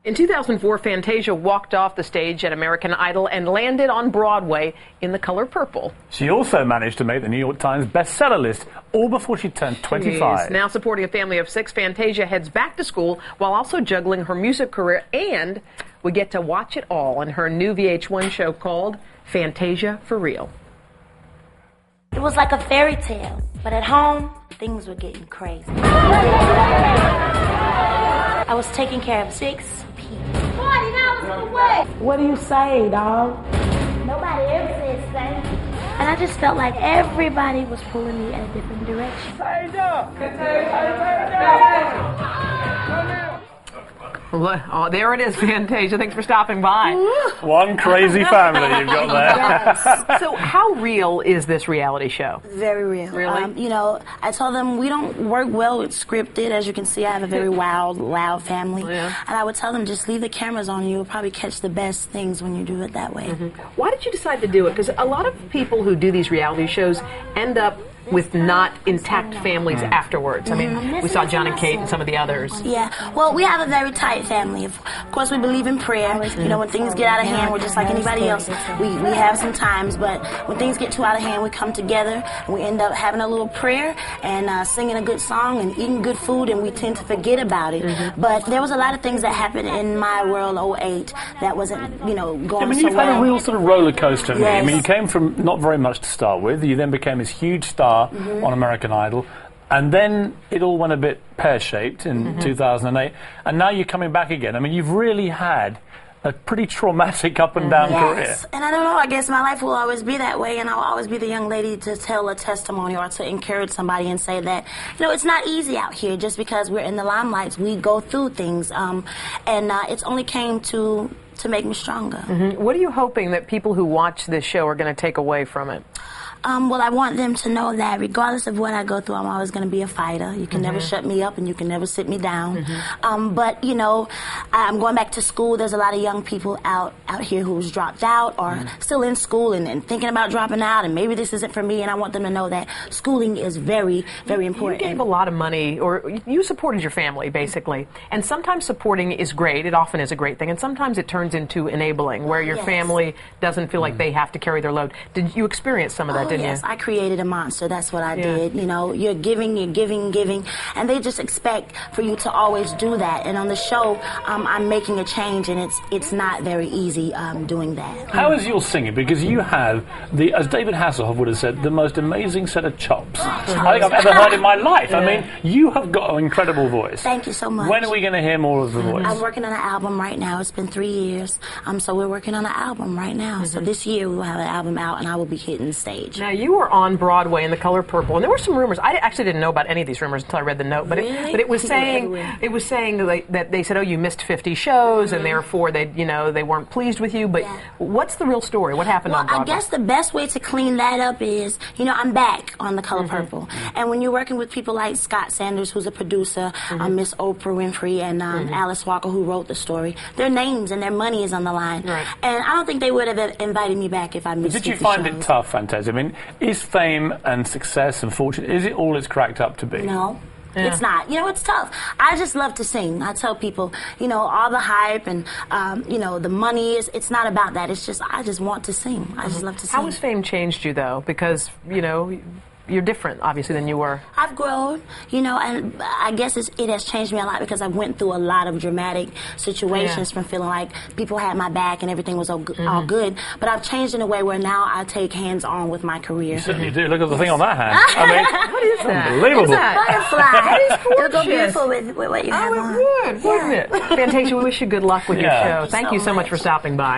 In 2004, Fantasia walked off the stage at American Idol and landed on Broadway in The Color Purple. She also managed to make the New York Times bestseller list, all before she turned 25. Now supporting a family of 6, Fantasia heads back to school while also juggling her music career, and we get to watch it all in her new VH1 show called Fantasia for Real. It was like a fairy tale, but at home, things were getting crazy. I was taking care of 6 people. What do you say, dog? Nobody ever said thank you. And I just felt like everybody was pulling me in a different direction. Oh, there it is, Fantasia. Thanks for stopping by. One crazy family you've got there. Yes. So how real is this reality show? Very real. Really? You know, I told them we don't work well with scripted. As you can see, I have a very wild, loud family. Yeah. And I would tell them, just leave the cameras on. You'll probably catch the best things when you do it that way. Why did you decide to do it? Because a lot of people who do these reality shows end up with not intact families afterwards. I mean, we saw John and Kate and some of the others. Yeah, well, we have a very tight family. Of course, we believe in prayer. You know, when things get out of hand, we're just like anybody else. We have some times, but when things get too out of hand, we come together and we end up having a little prayer and singing a good song and eating good food, and we tend to forget about it. But there was a lot of things that happened in my world, '08, that wasn't, you know, going so you've well. had a real sort of roller coaster. Yes. I mean, you came from not very much to start with. You then became this huge star on American Idol, and then it all went a bit pear-shaped in 2008, and now you're coming back again. I mean, you've really had a pretty traumatic up and down career. And I don't know, I guess my life will always be that way, and I'll always be the young lady to tell a testimony or to encourage somebody and say that, you know, it's not easy out here. Just because we're in the limelight, we go through things, and it's only came to make me stronger. What are you hoping that people who watch this show are going to take away from it? Well, I want them to know that regardless of what I go through, I'm always going to be a fighter. You can never shut me up, and you can never sit me down. But, you know, I'm going back to school. There's a lot of young people out here who's dropped out or still in school and thinking about dropping out, and maybe this isn't for me, and I want them to know that schooling is very, very important. You gave a lot of money, or you supported your family, basically. And sometimes supporting is great. It often is a great thing. And sometimes it turns into enabling, where your family doesn't feel like they have to carry their load. Did you experience some of that, didn't you? Yes, I created a monster. That's what I did. You know, you're giving, and they just expect for you to always do that. And on the show, I'm making a change, and it's not very easy doing that. How is your singing? Because you have, as David Hasselhoff would have said, the most amazing set of chops I think I've ever heard in my life. I mean, you have got an incredible voice. Thank you so much. When are we going to hear more of the voice? I'm working on an album right now. It's been 3 years. So we're working on an album right now. So this year we will have an album out, and I will be hitting the stage. Now, you were on Broadway in The Color Purple, and there were some rumors. I actually didn't know about any of these rumors until I read the note. But it was saying that they said, oh, you missed 50 shows, and therefore they weren't pleased with you. But what's the real story? What happened on Broadway? I guess the best way to clean that up is, you know, I'm back on The Color Purple, and when you're working with people like Scott Sanders, who's a producer, Miss Oprah Winfrey, and Alice Walker, who wrote the story, their names and their money is on the line. And I don't think they would have invited me back if I missed 50 shows. Did you find shows. it tough, Fantasia? I mean, is fame and success and fortune, is it all it's cracked up to be? No. It's not. You know, it's tough. I just love to sing. I tell people, you know, all the hype and, you know, the money, it's not about that. It's just, I just want to sing. I just love to sing. How has fame changed you, though? Because, you know, you're different, obviously, than you were. I've grown, you know, and I guess it has changed me a lot because I went through a lot of dramatic situations from feeling like people had my back and everything was all good. But I've changed in a way where now I take hands-on with my career. You certainly do. Look at the thing on that hand. I mean, what is that? Unbelievable. Butterfly. It'll go beautiful with what you have on. Oh, it would, wouldn't it? Fantasia, we wish you good luck with your show. Thank you so much for stopping by.